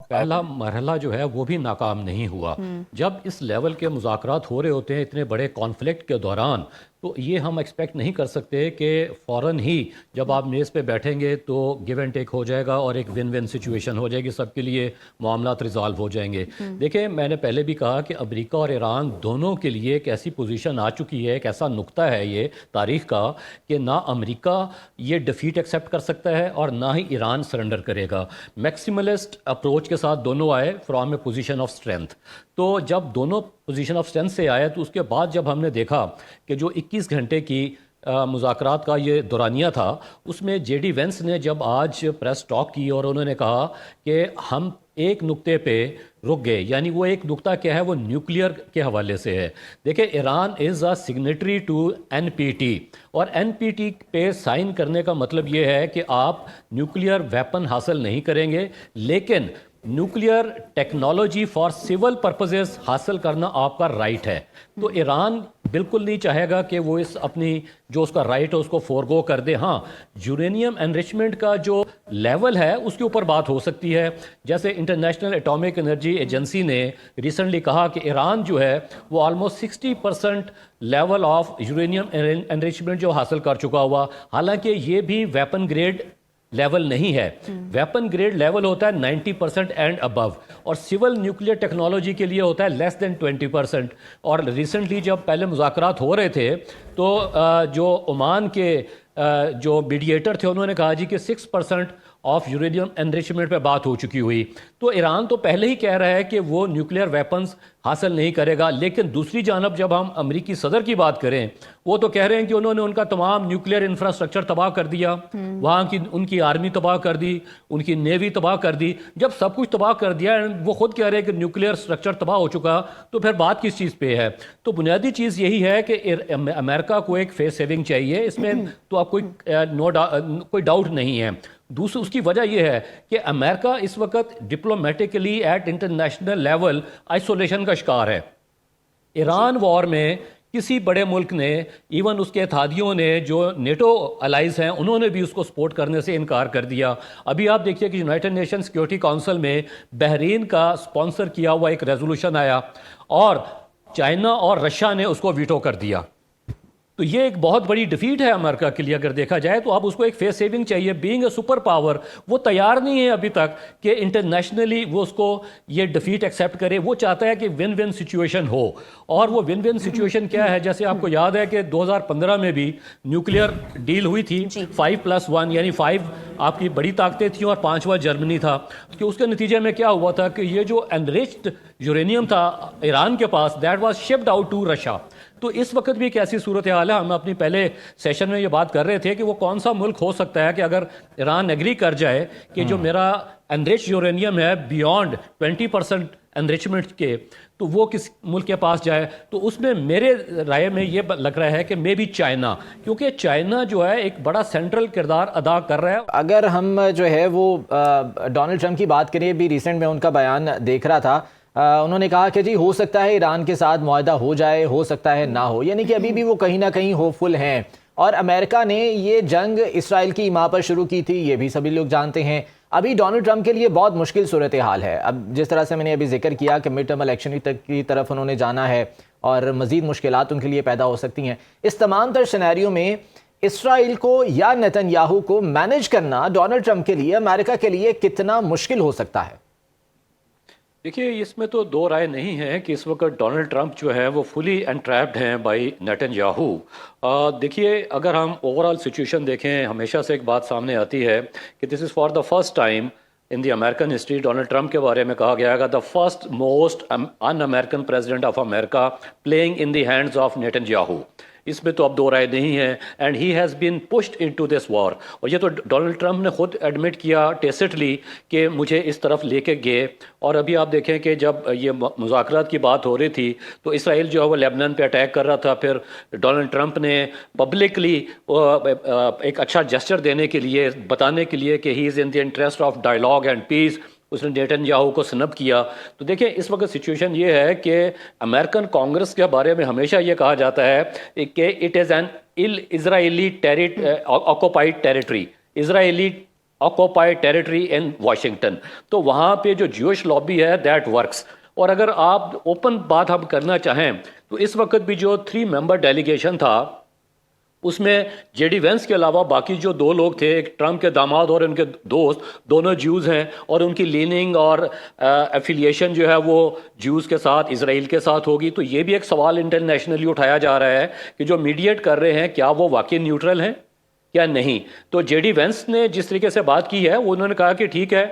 پہلا مرحلہ جو ہے وہ بھی ناکام نہیں ہوا. جب اس لیول کے مذاکرات ہو رہے ہوتے ہیں اتنے بڑے کانفلکٹ کے دوران، تو یہ ہم ایکسپیکٹ نہیں کر سکتے کہ فوراً ہی جب آپ میز پہ بیٹھیں گے تو گیو اینڈ ٹیک ہو جائے گا اور ایک ون ون سچویشن ہو جائے گی، سب کے لیے معاملات ریزالو ہو جائیں گے. دیکھیں، میں نے پہلے بھی کہا کہ امریکہ اور ایران دونوں کے لیے ایک ایسی پوزیشن آ چکی ہے، ایک ایسا نقطہ ہے یہ تاریخ کا کہ نہ امریکہ یہ ڈیفیٹ ایکسیپٹ کر سکتا ہے اور نہ ہی ایران سرنڈر کرے گا. میکسیملسٹ اپروچ کے ساتھ دونوں آئے from a position of strength. تو جب دونوں پوزیشن آف اسٹرینتھ سے آئے تو اس کے بعد جب ہم نے دیکھا کہ جو 21 گھنٹے کی مذاکرات کا یہ دورانیہ تھا، اس میں جے ڈی وینس نے جب آج پریس ٹاک کی اور انہوں نے کہا کہ ہم ایک نقطے پہ رک گئے. یعنی وہ ایک نقطہ کیا ہے؟ وہ نیوکلیئر کے حوالے سے ہے. دیکھیں، Iran is a signatory to N P T, اور این پی ٹی پہ سائن کرنے کا مطلب یہ ہے کہ آپ نیوکلیئر ویپن حاصل نہیں کریں گے، لیکن nuclear technology for civil purposes حاصل کرنا آپ کا رائٹ ہے. تو ایران بالکل نہیں چاہے گا کہ وہ اپنی جو اس کا رائٹ ہے اس کو فورگو کر دے. ہاں، یورینیم انریچمنٹ کا جو لیول ہے اس کے اوپر بات ہو سکتی ہے. جیسے انٹرنیشنل ایٹامک انرجی ایجنسی نے ریسنٹلی کہا کہ ایران جو ہے وہ almost 60% level of uranium enrichment جو حاصل کر چکا ہوا، حالانکہ یہ بھی ویپن گریڈ لیول نہیں ہے. ویپن گریڈ لیول ہوتا ہے 90% اینڈ ابو، اور سول نیوکلیئر ٹیکنالوجی کے لیے ہوتا ہے لیس دین 20%. اور ریسنٹلی جب پہلے مذاکرات ہو رہے تھے تو جو عمان کے جو میڈیٹر تھے انہوں نے کہا جی کہ 6% آف یورینیم انریچمنٹ پہ بات ہو چکی ہوئی. تو ایران تو پہلے ہی کہہ رہا ہے کہ وہ نیوکلیئر ویپنز حاصل نہیں کرے گا. لیکن دوسری جانب جب ہم امریکی صدر کی بات کریں، وہ تو کہہ رہے ہیں کہ انہوں نے ان کا تمام نیوکلیئر انفراسٹرکچر تباہ کر دیا، وہاں کی ان کی آرمی تباہ کر دی، ان کی نیوی تباہ کر دی. جب سب کچھ تباہ کر دیا، وہ خود کہہ رہے ہیں کہ نیوکلیئر اسٹرکچر تباہ ہو چکا، تو پھر بات کس چیز پہ ہے؟ تو بنیادی چیز یہی ہے کہ امریکہ کو ایک فیس سیونگ چاہیے، اس میں تو آپ کوئی ڈاؤٹ نہیں ہے. دوسری اس کی وجہ یہ ہے کہ امریکہ اس وقت diplomatically at international level isolation کا شکار ہے. ایران وار میں کسی بڑے ملک نے، ایون اس کے اتحادیوں نے جو نیٹو الائز ہیں، انہوں نے بھی اس کو سپورٹ کرنے سے انکار کر دیا. ابھی آپ دیکھیے کہ یونائٹڈ نیشن سیکیورٹی کونسل میں بحرین کا سپانسر کیا ہوا ایک ریزولوشن آیا اور چائنا اور رشیا نے اس کو ویٹو کر دیا. تو یہ ایک بہت بڑی ڈیفیٹ ہے امریکہ کے لیے اگر دیکھا جائے تو. اب اس کو ایک فیس سیونگ چاہیے. بینگ اے سپر پاور وہ تیار نہیں ہے ابھی تک کہ انٹرنیشنلی وہ اس کو یہ ڈیفیٹ ایکسیپٹ کرے. وہ چاہتا ہے کہ ون ون سچویشن ہو. اور وہ ون ون سچویشن کیا ہے؟ جیسے آپ کو یاد ہے کہ 2015 میں بھی نیوکلیئر ڈیل ہوئی تھی 5+1، یعنی 5 آپ کی بڑی طاقتیں تھیں اور 5واں جرمنی تھا. کہ اس کے نتیجے میں کیا ہوا تھا کہ یہ جو انریچڈ یورینیم تھا ایران کے پاس، that was shipped out to Russia. تو اس وقت بھی ایک ایسی صورتحال ہے. ہم اپنی پہلے سیشن میں یہ بات کر رہے تھے کہ وہ کون سا ملک ہو سکتا ہے کہ اگر ایران ایگری کر جائے کہ جو میرا انریچ یورینیم ہے بیونڈ 20% انریچمنٹ کے، تو وہ کس ملک کے پاس جائے. تو اس میں میرے رائے میں یہ لگ رہا ہے کہ مے بی چائنا، کیونکہ چائنا جو ہے ایک بڑا سینٹرل کردار ادا کر رہا ہے. اگر ہم جو ہے وہ ڈونلڈ ٹرمپ کی بات کریں، بھی ریسنٹ میں ان کا بیان دیکھ رہا تھا، انہوں نے کہا کہ جی ہو سکتا ہے ایران کے ساتھ معاہدہ ہو جائے، ہو سکتا ہے نہ ہو. یعنی کہ ابھی بھی وہ کہیں نہ کہیں ہوپ فل ہیں. اور امریکہ نے یہ جنگ اسرائیل کی ماں پر شروع کی تھی، یہ بھی سبھی لوگ جانتے ہیں. ابھی ڈونلڈ ٹرمپ کے لیے بہت مشکل صورتحال ہے. اب جس طرح سے میں نے ابھی ذکر کیا کہ مڈ ٹرم الیکشن کی طرف انہوں نے جانا ہے اور مزید مشکلات ان کے لیے پیدا ہو سکتی ہیں. اس تمام تر سینیریو میں اسرائیل کو یا نیتن یاہو کو مینج کرنا ڈونلڈ ٹرمپ کے لیے، امریکہ کے لیے کتنا مشکل ہو سکتا ہے؟ دیکھیے، اس میں تو دو رائے نہیں ہے کہ اس وقت ڈونلڈ ٹرمپ جو ہے وہ فلی انٹریپڈ ہیں بائی نیتن یاہو. دیکھیے، اگر ہم اوور آل سچویشن دیکھیں، ہمیشہ سے ایک بات سامنے آتی ہے کہ this is for the first time in the American history. Donald Trump کے بارے میں کہا گیا ہے the first most in American president of America playing in the hands of Netanyahu. اس میں تو اب دو رائے نہیں ہے. And he has been pushed into this war. اور یہ تو ڈونلڈ ٹرمپ نے خود ایڈمٹ کیا ٹیسٹلی کہ مجھے اس طرف لے کے گئے. اور ابھی آپ دیکھیں کہ جب یہ مذاکرات کی بات ہو رہی تھی تو اسرائیل جو ہے وہ لیبنان پہ اٹیک کر رہا تھا. پھر ڈونلڈ ٹرمپ نے پبلکلی ایک اچھا جسچر دینے کے لیے، بتانے کے لیے کہ he is in the interest of dialogue and peace, اس نے نیتن یاہو کو سنب کیا. تو دیکھیں، اس وقت سچویشن یہ ہے کہ امریکن کانگریس کے بارے میں ہمیشہ یہ کہا جاتا ہے کہ it is an Israeli occupied territory. Israeli occupied territory in Washington. تو وہاں پہ جو جوش لابی ہے دیٹ ورکس. اور اگر آپ اوپن بات ہم کرنا چاہیں تو اس وقت بھی جو 3 ممبر ڈیلیگیشن تھا اس میں جے ڈی وینس کے علاوہ باقی جو 2 لوگ تھے، ایک ٹرمپ کے داماد اور ان کے دوست، دونوں جیوز ہیں اور ان کی لیننگ اور ایفیلیشن جو ہے وہ جیوز کے ساتھ، اسرائیل کے ساتھ ہوگی. تو یہ بھی ایک سوال انٹرنیشنلی اٹھایا جا رہا ہے کہ جو میڈیٹ کر رہے ہیں کیا وہ واقعی نیوٹرل ہیں کیا نہیں. تو جے ڈی وینس نے جس طریقے سے بات کی ہے وہ انہوں نے کہا کہ ٹھیک ہے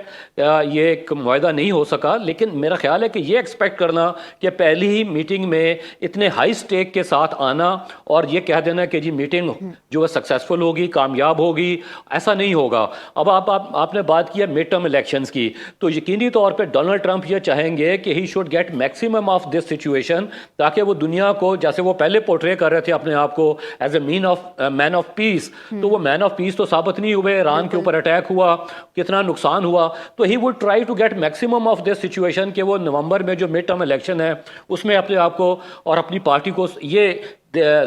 یہ ایک معاہدہ نہیں ہو سکا، لیکن میرا خیال ہے کہ یہ ایکسپیکٹ کرنا کہ پہلی ہی میٹنگ میں اتنے ہائی سٹیک کے ساتھ آنا اور یہ کہہ دینا کہ جی میٹنگ جو ہے سکسیسفل ہوگی، کامیاب ہوگی، ایسا نہیں ہوگا. اب آپ نے بات کی ہے مڈ ٹرم الیکشنز کی، تو یقینی طور پہ ڈونلڈ ٹرمپ یہ چاہیں گے کہ he should get maximum of this situation, تاکہ وہ دنیا کو، جیسے وہ پہلے پورٹرے کر رہے تھے اپنے آپ کو as a main of peace, تو وہ مین آف پیس تو ثابت نہیں ہوئے. ایران کے اوپر اٹیک ہوا، کتنا نقصان ہوا. تو he would try to get maximum of this situation کہ وہ نومبر میں جو مڈ ٹرم الیکشن ہے اس میں اپنے آپ کو اور اپنی پارٹی کو یہ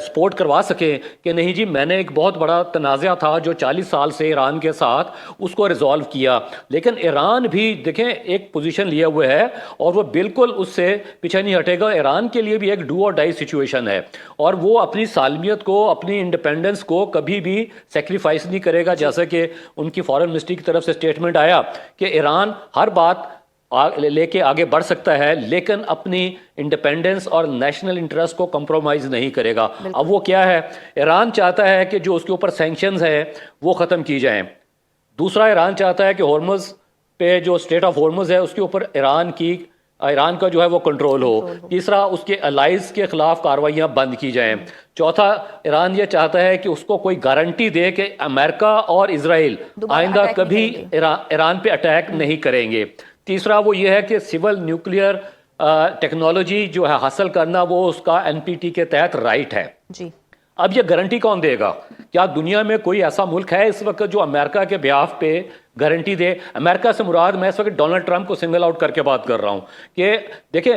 سپورٹ کروا سکیں کہ نہیں جی میں نے ایک بہت بڑا تنازع تھا جو 40 سال سے ایران کے ساتھ، اس کو ریزالو کیا. لیکن ایران بھی دیکھیں ایک پوزیشن لیے ہوئے ہے اور وہ بالکل اس سے پیچھے نہیں ہٹے گا. ایران کے لیے بھی ایک ڈو اور ڈائی سچویشن ہے اور وہ اپنی سالمیت کو، اپنی انڈیپینڈنس کو کبھی بھی سیکریفائس نہیں کرے گا. جیسا کہ ان کی فارن منسٹری کی طرف سے اسٹیٹمنٹ آیا کہ ایران ہر بات لے کے آگے بڑھ سکتا ہے لیکن اپنی انڈیپینڈنس اور نیشنل انٹرسٹ کو کمپرومائز نہیں کرے گا. اب وہ کیا ہے؟ ایران چاہتا ہے کہ جو اس کے اوپر سینکشنز ہیں وہ ختم کی جائیں. دوسرا ایران چاہتا ہے کہ ہورمز پہ جو اسٹیٹ آف ہورمز ہے اس کے اوپر ایران کا جو ہے وہ کنٹرول ہو. تیسرا اس کے الائز کے خلاف کارروائیاں بند کی جائیں. چوتھا ایران یہ چاہتا ہے کہ اس کو کوئی گارنٹی دے کہ امریکہ اور اسرائیل آئندہ کبھی ایران پہ اٹیک نہیں کریں گے. تیسرا وہ یہ ہے کہ سول نیوکلیئر ٹیکنالوجی جو ہے حاصل کرنا وہ اس کا NPT کے تحت رائٹ ہے. جی اب یہ گارنٹی کون دے گا؟ کیا دنیا میں کوئی ایسا ملک ہے اس وقت جو امریکہ کے بیہاف پہ گارنٹی دے؟ امریکہ سے مراد میں اس وقت ڈونلڈ ٹرمپ کو سنگل آؤٹ کر کے بات کر رہا ہوں کہ دیکھیں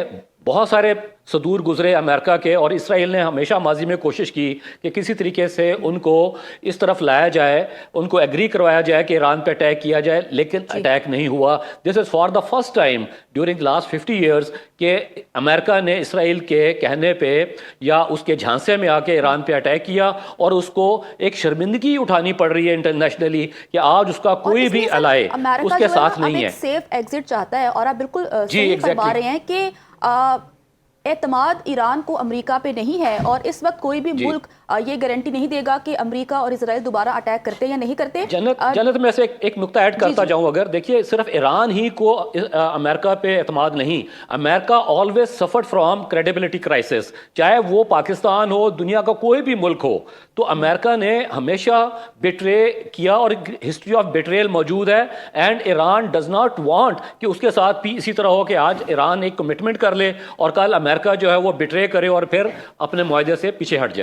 بہت سارے صدور گزرے امریکہ کے، اور اسرائیل نے ہمیشہ ماضی میں کوشش کی کہ کسی طریقے سے ان کو اس طرف لایا جائے، ان کو ایگری کروایا جائے کہ ایران پہ اٹیک کیا جائے، لیکن اٹیک نہیں ہوا. This is for the first time during last 50 years کہ امریکہ نے اسرائیل کے کہنے پہ یا اس کے جھانسے میں آ کے ایران پہ اٹیک کیا، اور اس کو ایک شرمندگی اٹھانی پڑ رہی ہے انٹرنیشنلی کہ آج اس کا کوئی بھی الائے اس کے ساتھ نہیں ہے. سیف ایگزٹ چاہتا ہے، اور آپ بالکل صحیح فرما رہے ہیں کہ اعتماد ایران کو امریکہ پہ نہیں ہے، اور اس وقت کوئی بھی ملک یہ گارنٹی نہیں دے گا کہ امریکہ اور اسرائیل دوبارہ اٹیک کرتے یا نہیں کرتے. جنت میں سے ایک نقطہ ایڈ کرتا جاؤں، اگر دیکھیے صرف ایران ہی کو امریکہ پہ اعتماد نہیں، America always suffered from credibility crisis, چاہے وہ پاکستان ہو، دنیا کا کوئی بھی ملک ہو. تو امریکہ نے ہمیشہ بیٹرے کیا اور ہسٹری آف بیٹریل موجود ہے، and Iran does not want کہ اس کے ساتھ بھی اسی طرح ہو کہ آج ایران ایک کمٹمنٹ کر لے اور کل امریکہ جو ہے وہ بیٹرے کرے اور پھر اپنے معاہدے سے پیچھے ہٹ جائے.